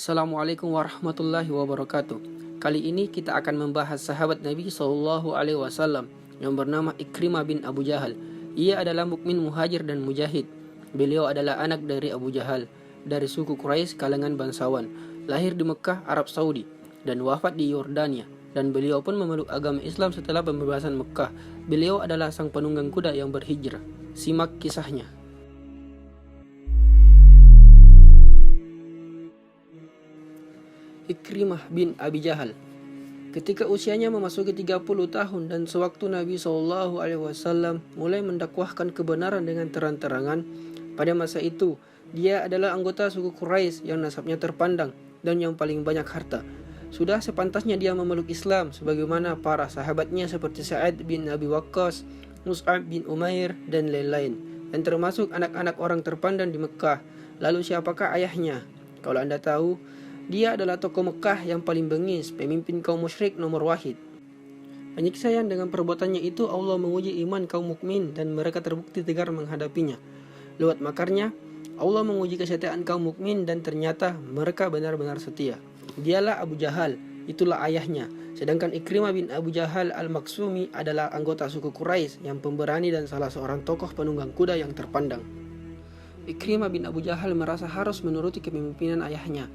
Assalamualaikum warahmatullahi wabarakatuh. Kali ini kita akan membahas sahabat Nabi SAW yang bernama Ikrimah bin Abu Jahal. Ia adalah mukmin muhajir dan mujahid. Beliau adalah anak dari Abu Jahal, dari suku Quraisy kalangan bangsawan. Lahir di Mekah, Arab Saudi, dan wafat di Yordania. Dan beliau pun memeluk agama Islam setelah pembebasan Mekah. Beliau adalah sang penunggang kuda yang berhijrah. Simak kisahnya. Ikrimah bin Abi Jahal. Ketika usianya memasuki 30 tahun dan sewaktu Nabi SAW mulai mendakwahkan kebenaran dengan terang-terangan, pada masa itu dia adalah anggota suku Quraisy yang nasabnya terpandang dan yang paling banyak harta. Sudah sepantasnya dia memeluk Islam sebagaimana para sahabatnya seperti Sa'ad bin Abi Waqqas, Mus'ab bin Umair dan lain-lain, dan termasuk anak-anak orang terpandang di Mekah. Lalu siapakah ayahnya? Kalau Anda tahu, dia adalah tokoh Mekah yang paling bengis, pemimpin kaum musyrik nomor wahid. Penyiksaan dengan perbuatannya itu Allah menguji iman kaum mukmin dan mereka terbukti tegar menghadapinya. Lewat makarnya, Allah menguji kesetiaan kaum mukmin dan ternyata mereka benar-benar setia. Dialah Abu Jahal, itulah ayahnya. Sedangkan Ikrimah bin Abu Jahal al-Maksumi adalah anggota suku Quraisy yang pemberani dan salah seorang tokoh penunggang kuda yang terpandang. Ikrimah bin Abu Jahal merasa harus menuruti kepemimpinan ayahnya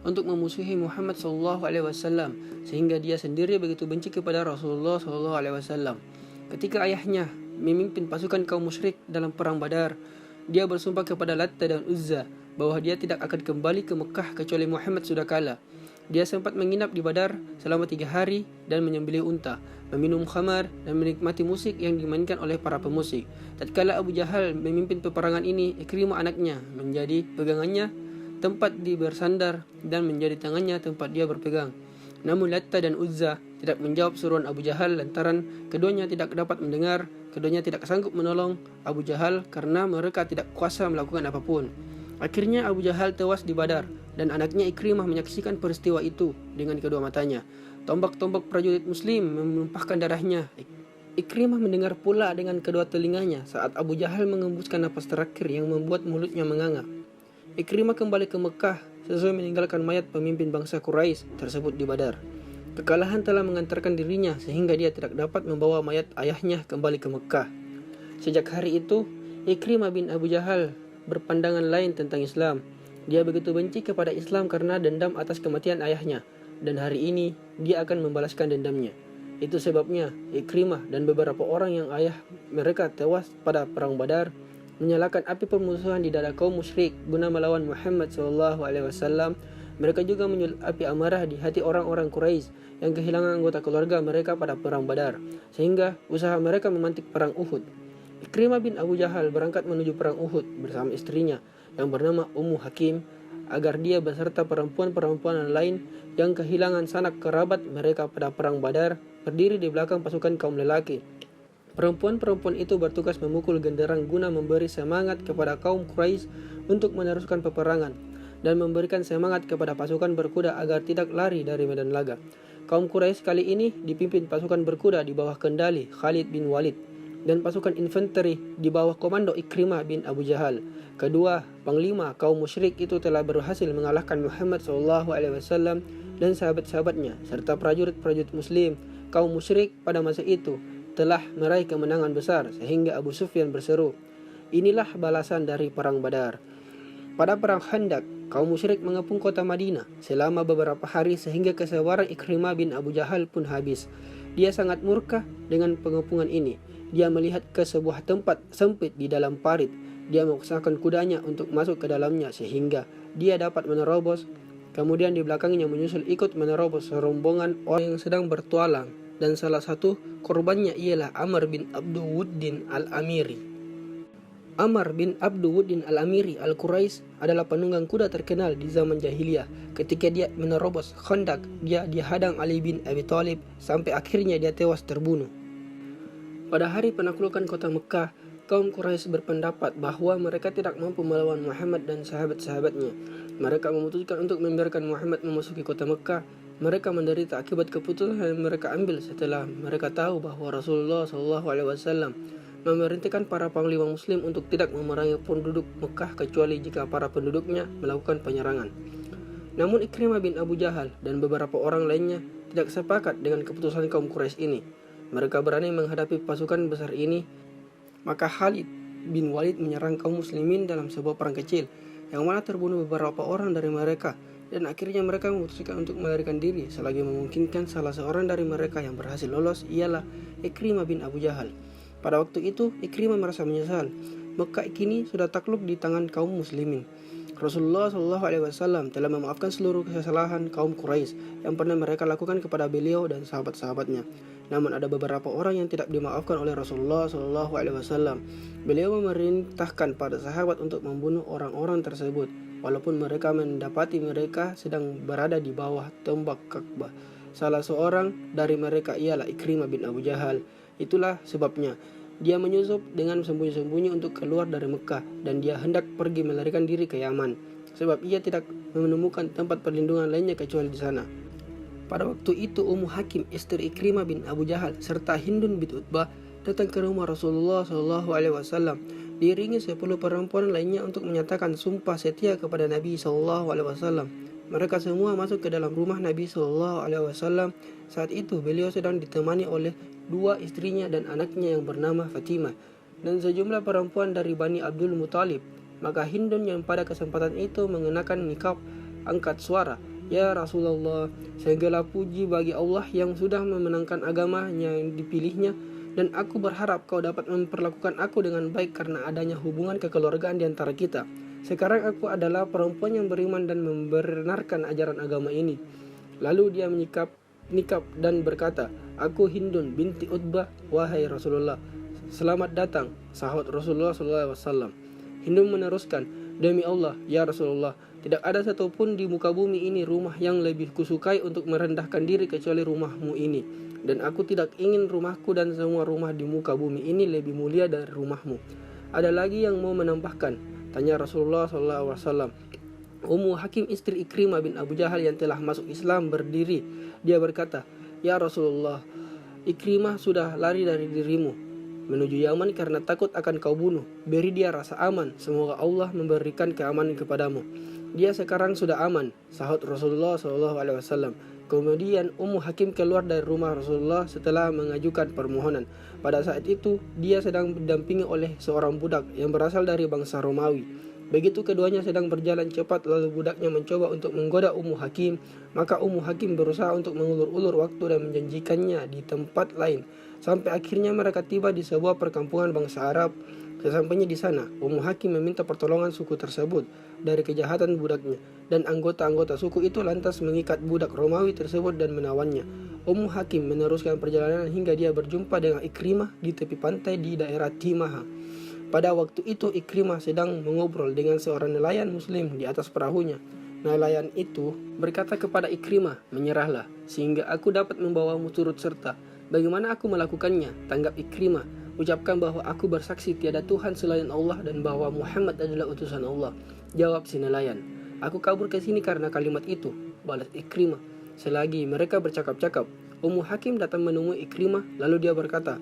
untuk memusuhi Muhammad SAW, sehingga dia sendiri begitu benci kepada Rasulullah SAW. Ketika ayahnya memimpin pasukan kaum musyrik dalam perang Badar, dia bersumpah kepada Latta dan Uzza bahwa dia tidak akan kembali ke Mekah kecuali Muhammad sudah kalah. Dia sempat menginap di Badar selama 3 hari dan menyembelih unta, meminum khamar dan menikmati musik yang dimainkan oleh para pemusik. Tatkala Abu Jahal memimpin peperangan ini, Ikrimah anaknya menjadi pegangannya tempat dia bersandar dan menjadi tangannya tempat dia berpegang. Namun Latta dan Uzza tidak menjawab seruan Abu Jahal lantaran keduanya tidak dapat mendengar, keduanya tidak sanggup menolong Abu Jahal karena mereka tidak kuasa melakukan apapun. Akhirnya Abu Jahal tewas di Badar dan anaknya Ikrimah menyaksikan peristiwa itu dengan kedua matanya. Tombak-tombak prajurit muslim menumpahkan darahnya. Ikrimah mendengar pula dengan kedua telinganya saat Abu Jahal mengembuskan napas terakhir yang membuat mulutnya menganga. Ikrimah kembali ke Mekah sesuai meninggalkan mayat pemimpin bangsa Quraisy tersebut di Badar. Kekalahan telah mengantarkan dirinya sehingga dia tidak dapat membawa mayat ayahnya kembali ke Mekah. Sejak hari itu, Ikrimah bin Abu Jahal berpandangan lain tentang Islam. Dia begitu benci kepada Islam karena dendam atas kematian ayahnya, dan hari ini dia akan membalaskan dendamnya. Itu sebabnya Ikrimah dan beberapa orang yang ayah mereka tewas pada perang Badar menyalakan api permusuhan di dada kaum musyrik guna melawan Muhammad SAW. Mereka juga menyulut api amarah di hati orang-orang Quraisy yang kehilangan anggota keluarga mereka pada perang Badar, sehingga usaha mereka memantik perang Uhud. Ikrimah bin Abu Jahal berangkat menuju perang Uhud bersama istrinya yang bernama Ummu Hakim agar dia beserta perempuan-perempuan lain yang kehilangan sanak kerabat mereka pada perang Badar berdiri di belakang pasukan kaum lelaki. Perempuan-perempuan itu bertugas memukul genderang guna memberi semangat kepada kaum Quraisy untuk meneruskan peperangan dan memberikan semangat kepada pasukan berkuda agar tidak lari dari medan laga. Kaum Quraisy kali ini dipimpin pasukan berkuda di bawah kendali Khalid bin Walid dan pasukan infanteri di bawah komando Ikrimah bin Abu Jahal. Kedua panglima kaum musyrik itu telah berhasil mengalahkan Muhammad SAW dan sahabat-sahabatnya serta prajurit-prajurit muslim. Kaum musyrik pada masa itu telah meraih kemenangan besar sehingga Abu Sufyan berseru, "Inilah balasan dari perang Badar." Pada perang Khandaq, kaum musyrik mengepung kota Madinah selama beberapa hari sehingga kesabaran Ikrimah bin Abu Jahal pun habis. Dia sangat murka dengan pengepungan ini. Dia melihat ke sebuah tempat sempit di dalam parit. Dia memaksakan kudanya untuk masuk ke dalamnya sehingga dia dapat menerobos. Kemudian di belakangnya menyusul ikut menerobos serombongan orang yang sedang bertualang, dan salah satu korbannya ialah Amr bin Abduwuddin al-Amiri. Amr bin Abduwuddin al-Amiri al-Quraisy adalah penunggang kuda terkenal di zaman jahiliyah. Ketika dia menerobos Khandaq, dia dihadang Ali bin Abi Thalib sampai akhirnya dia tewas terbunuh. Pada hari penaklukan kota Mekah, kaum Quraisy berpendapat bahwa mereka tidak mampu melawan Muhammad dan sahabat-sahabatnya. Mereka memutuskan untuk membiarkan Muhammad memasuki kota Mekah. Mereka menderita akibat keputusan yang mereka ambil setelah mereka tahu bahwa Rasulullah SAW memerintahkan para panglima muslim untuk tidak memerangi penduduk Mekah kecuali jika para penduduknya melakukan penyerangan. Namun Ikrimah bin Abu Jahal dan beberapa orang lainnya tidak sepakat dengan keputusan kaum Quraisy ini. Mereka berani menghadapi pasukan besar ini. Maka Khalid bin Walid menyerang kaum muslimin dalam sebuah perang kecil, yang mana terbunuh beberapa orang dari mereka, dan akhirnya mereka memutuskan untuk melarikan diri selagi memungkinkan. Salah seorang dari mereka yang berhasil lolos ialah Ikrimah bin Abu Jahal. Pada waktu itu Ikrimah merasa menyesal. Mekah kini sudah takluk di tangan kaum muslimin. Rasulullah SAW telah memaafkan seluruh kesalahan kaum Quraisy yang pernah mereka lakukan kepada beliau dan sahabat-sahabatnya. Namun ada beberapa orang yang tidak dimaafkan oleh Rasulullah SAW. Beliau memerintahkan pada sahabat untuk membunuh orang-orang tersebut, walaupun mereka mendapati mereka sedang berada di bawah tombak Ka'bah. Salah seorang dari mereka ialah Ikrimah bin Abu Jahal. Itulah sebabnya dia menyusup dengan sembunyi-sembunyi untuk keluar dari Mekah, dan dia hendak pergi melarikan diri ke Yaman, sebab ia tidak menemukan tempat perlindungan lainnya kecuali di sana. Pada waktu itu Ummu Hakim, istri Ikrimah bin Abu Jahal, serta Hindun bin Utbah datang ke rumah Rasulullah SAW diiringi 10 perempuan lainnya untuk menyatakan sumpah setia kepada Nabi SAW. Mereka semua masuk ke dalam rumah Nabi SAW. Saat itu beliau sedang ditemani oleh 2 istrinya dan anaknya yang bernama Fatimah, dan sejumlah perempuan dari Bani Abdul Muthalib. Maka Hindun yang pada kesempatan itu mengenakan nikab angkat suara, "Ya Rasulullah, segala puji bagi Allah yang sudah memenangkan agamanya yang dipilihnya, dan aku berharap kau dapat memperlakukan aku dengan baik karena adanya hubungan kekeluargaan di antara kita. Sekarang aku adalah perempuan yang beriman dan membenarkan ajaran agama ini." Lalu dia menyikap nikab dan berkata, "Aku Hindun binti Utbah, wahai Rasulullah." "Selamat datang," sahut Rasulullah SAW. Hindun meneruskan, "Demi Allah, ya Rasulullah, tidak ada satupun di muka bumi ini rumah yang lebih kusukai untuk merendahkan diri kecuali rumahmu ini. Dan aku tidak ingin rumahku dan semua rumah di muka bumi ini lebih mulia dari rumahmu. Ada lagi yang mau menambahkan?" tanya Rasulullah SAW. Ummu Hakim, istri Ikrimah bin Abu Jahal yang telah masuk Islam, berdiri. Dia berkata, "Ya Rasulullah, Ikrimah sudah lari dari dirimu menuju Yaman karena takut akan kau bunuh. Beri dia rasa aman, semoga Allah memberikan keamanan kepadamu." "Dia sekarang sudah aman," sahut Rasulullah SAW. Kemudian Ummu Hakim keluar dari rumah Rasulullah setelah mengajukan permohonan. Pada saat itu dia sedang didampingi oleh seorang budak yang berasal dari bangsa Romawi. Begitu keduanya sedang berjalan cepat, lalu budaknya mencoba untuk menggoda Ummu Hakim. Maka Ummu Hakim berusaha untuk mengulur-ulur waktu dan menjanjikannya di tempat lain, sampai akhirnya mereka tiba di sebuah perkampungan bangsa Arab. Sesampainya di sana, Ummu Hakim meminta pertolongan suku tersebut dari kejahatan budaknya, dan anggota-anggota suku itu lantas mengikat budak Romawi tersebut dan menawannya. Ummu Hakim meneruskan perjalanan hingga dia berjumpa dengan Ikrimah di tepi pantai di daerah Timaha. Pada waktu itu Ikrimah sedang mengobrol dengan seorang nelayan muslim di atas perahunya. Nelayan itu berkata kepada Ikrimah, "Menyerahlah, sehingga aku dapat membawamu turut serta." "Bagaimana aku melakukannya?" tanggap Ikrimah. "Ucapkan bahwa aku bersaksi tiada Tuhan selain Allah dan bahwa Muhammad adalah utusan Allah." Jawab si nelayan, "Aku kabur ke sini karena kalimat itu," balas Ikrimah. Selagi mereka bercakap-cakap, Ummu Hakim datang menemui Ikrimah, lalu dia berkata,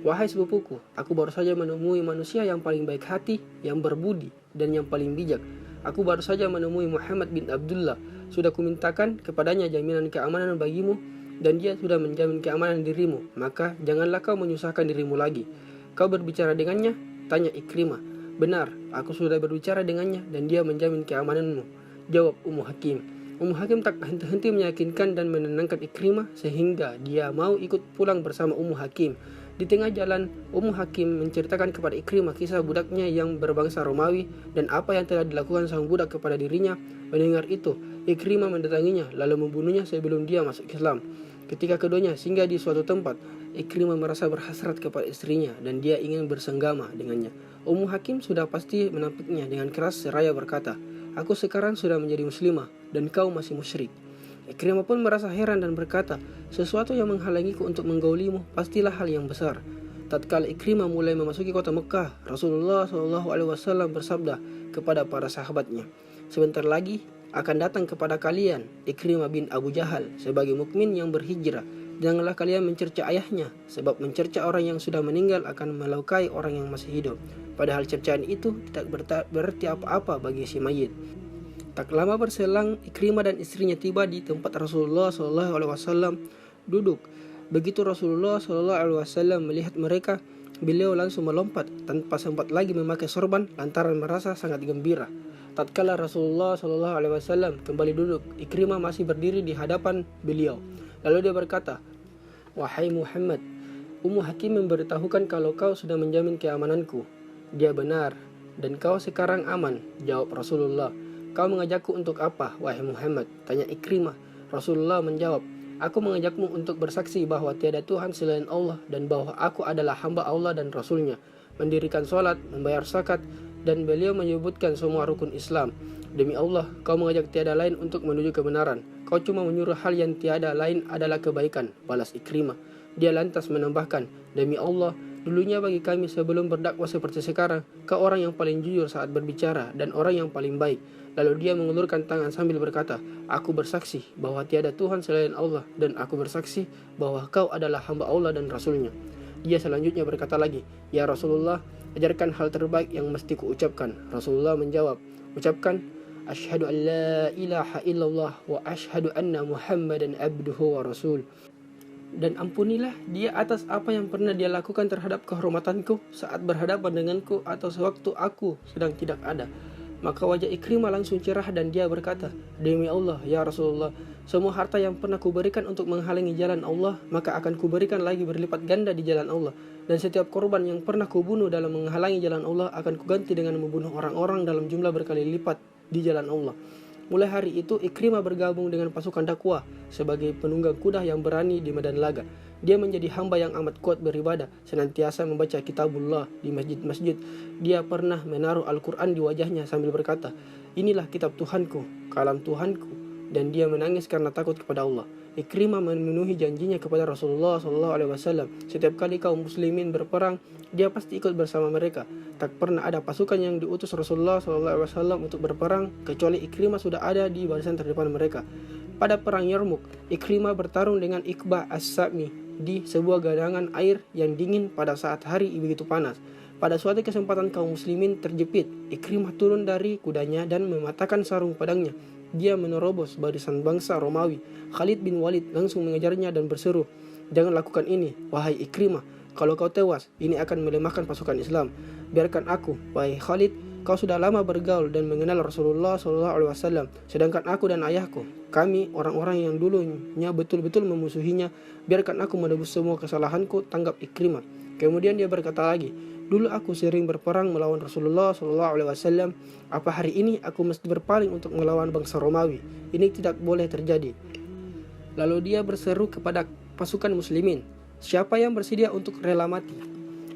"Wahai sepupuku, aku baru saja menemui manusia yang paling baik hati, yang berbudi, dan yang paling bijak. Aku baru saja menemui Muhammad bin Abdullah. Sudah kumintakan kepadanya jaminan keamanan bagimu, dan dia sudah menjamin keamanan dirimu. Maka janganlah kau menyusahkan dirimu lagi." "Kau berbicara dengannya?" tanya Ikrimah. "Benar, aku sudah berbicara dengannya, dan dia menjamin keamananmu," jawab Ummu Hakim. Ummu Hakim tak henti-henti meyakinkan dan menenangkan Ikrimah sehingga dia mau ikut pulang bersama Ummu Hakim. Di tengah jalan, Ummu Hakim menceritakan kepada Ikrimah kisah budaknya yang berbangsa Romawi dan apa yang telah dilakukan sang budak kepada dirinya. Mendengar itu, Ikrimah mendatanginya lalu membunuhnya sebelum dia masuk Islam. Ketika keduanya singgah di suatu tempat, Ikrimah merasa berhasrat kepada istrinya dan dia ingin bersenggama dengannya. Ummu Hakim sudah pasti menampiknya dengan keras seraya berkata, "Aku sekarang sudah menjadi muslimah dan kau masih musyrik." Ikrimah pun merasa heran dan berkata, "Sesuatu yang menghalangiku untuk menggaulimu pastilah hal yang besar." Tatkala Ikrimah mulai memasuki kota Mekah, Rasulullah SAW bersabda kepada para sahabatnya, "Sebentar lagi akan datang kepada kalian Ikrimah bin Abu Jahal sebagai mukmin yang berhijrah. Janganlah kalian mencerca ayahnya, sebab mencerca orang yang sudah meninggal akan melukai orang yang masih hidup. Padahal cercaan itu tidak berarti apa-apa bagi si mayit. Tak lama berselang, Ikrimah dan istrinya tiba di tempat Rasulullah SAW duduk. Begitu Rasulullah SAW melihat mereka, beliau langsung melompat tanpa sempat lagi memakai sorban lantaran merasa sangat gembira. Tatkala Rasulullah SAW kembali duduk, Ikrimah masih berdiri di hadapan beliau. Lalu dia berkata, "Wahai Muhammad, Ummu Hakim memberitahukan kalau kau sudah menjamin keamananku." "Dia benar, dan kau sekarang aman," jawab Rasulullah. "Kau mengajakku untuk apa, wahai Muhammad?" tanya Ikrimah. Rasulullah menjawab, "Aku mengajakmu untuk bersaksi bahwa tiada Tuhan selain Allah dan bahwa aku adalah hamba Allah dan Rasulnya, mendirikan sholat, membayar zakat," dan beliau menyebutkan semua rukun Islam. "Demi Allah, kau mengajak tiada lain untuk menuju kebenaran. Kau cuma menyuruh hal yang tiada lain adalah kebaikan," balas Ikrimah. Dia lantas menambahkan, "Demi Allah, dulunya bagi kami sebelum berdakwah seperti sekarang, kau orang yang paling jujur saat berbicara dan orang yang paling baik." Lalu dia mengulurkan tangan sambil berkata, "Aku bersaksi bahwa tiada Tuhan selain Allah dan aku bersaksi bahwa kau adalah hamba Allah dan Rasulnya." Dia selanjutnya berkata lagi, "Ya Rasulullah, ajarkan hal terbaik yang mesti kuucapkan." Rasulullah menjawab, "Ucapkan, asyhadu an la ilaha illallah wa asyhadu anna Muhammadan abduhu wa rasul. Dan ampunilah dia atas apa yang pernah dia lakukan terhadap kehormatanku saat berhadapan denganku atau sewaktu aku sedang tidak ada." Maka wajah Ikrimah langsung cerah dan dia berkata, "Demi Allah, ya Rasulullah, semua harta yang pernah kuberikan untuk menghalangi jalan Allah, maka akan kuberikan lagi berlipat ganda di jalan Allah. Dan setiap korban yang pernah kubunuh dalam menghalangi jalan Allah akan kuganti dengan membunuh orang-orang dalam jumlah berkali lipat di jalan Allah." Mulai hari itu Ikrimah bergabung dengan pasukan dakwah sebagai penunggang kuda yang berani di medan laga. Dia menjadi hamba yang amat kuat beribadah, senantiasa membaca kitabullah di masjid-masjid. Dia pernah menaruh Al-Quran di wajahnya sambil berkata, "Inilah kitab Tuhanku, kalam Tuhanku," dan dia menangis karena takut kepada Allah. Ikrimah memenuhi janjinya kepada Rasulullah SAW. Setiap kali kaum muslimin berperang, dia pasti ikut bersama mereka. Tak pernah ada pasukan yang diutus Rasulullah SAW untuk berperang kecuali Ikrimah sudah ada di barisan terdepan mereka. Pada perang Yarmuk, Ikrimah bertarung dengan Iqbah As-Sami di sebuah gadangan air yang dingin pada saat hari begitu panas. Pada suatu kesempatan kaum muslimin terjepit, Ikrimah turun dari kudanya dan mematahkan sarung pedangnya. Dia menerobos barisan bangsa Romawi. Khalid bin Walid langsung mengejarnya dan berseru, "Jangan lakukan ini, wahai Ikrimah. Kalau kau tewas, ini akan melemahkan pasukan Islam. Biarkan aku, wahai Khalid. Kau sudah lama bergaul dan mengenal Rasulullah SAW, sedangkan aku dan ayahku, kami orang-orang yang dulunya betul-betul memusuhinya. Biarkan aku menebus semua kesalahanku," tanggap Ikrimah. Kemudian dia berkata lagi, "Dulu aku sering berperang melawan Rasulullah SAW. Apa hari ini aku mesti berpaling untuk melawan bangsa Romawi? Ini tidak boleh terjadi." Lalu dia berseru kepada pasukan muslimin, "Siapa yang bersedia untuk rela mati?"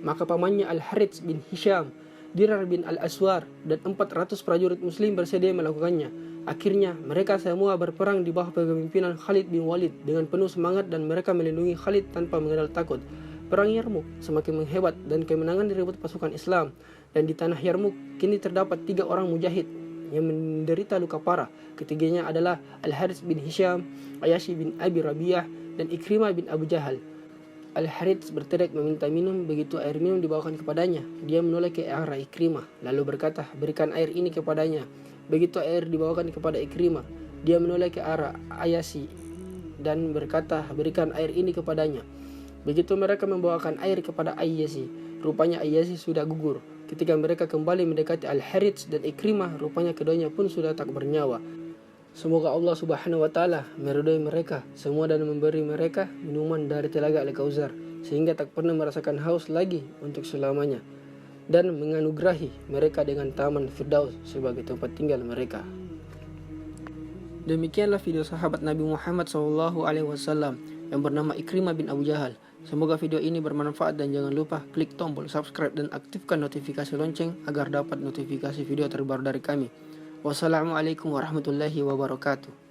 Maka pamannya Al-Harits bin Hisham, Dirar bin Al-Aswar, dan 400 prajurit muslim bersedia melakukannya. Akhirnya mereka semua berperang di bawah kepemimpinan Khalid bin Walid dengan penuh semangat dan mereka melindungi Khalid tanpa mengenal takut. Perang Yarmuk semakin menghebat dan kemenangan direbut pasukan Islam. Dan di tanah Yarmuk kini terdapat 3 orang mujahid yang menderita luka parah. Ketiganya adalah Al-Harits bin Hisham, Ayashi bin Abi Rabiah, dan Ikrimah bin Abu Jahal. Al-Harits berteriak meminta minum. Begitu air minum dibawakan kepadanya, dia menoleh ke arah Ikrimah lalu berkata, "Berikan air ini kepadanya." Begitu air dibawakan kepada Ikrimah, dia menoleh ke arah Ayashi dan berkata, "Berikan air ini kepadanya." Begitu mereka membawakan air kepada Ayashi, rupanya Ayashi sudah gugur. Ketika mereka kembali mendekati Al-Harits dan Ikrimah, rupanya keduanya pun sudah tak bernyawa. Semoga Allah Subhanahu wa Ta'ala meridhai mereka semua dan memberi mereka minuman dari telaga Al-Kautsar sehingga tak pernah merasakan haus lagi untuk selamanya, dan menganugerahi mereka dengan taman Firdaus sebagai tempat tinggal mereka. Demikianlah video sahabat Nabi Muhammad SAW yang bernama Ikrimah bin Abu Jahal. Semoga video ini bermanfaat dan jangan lupa klik tombol subscribe dan aktifkan notifikasi lonceng agar dapat notifikasi video terbaru dari kami. Wassalamualaikum warahmatullahi wabarakatuh.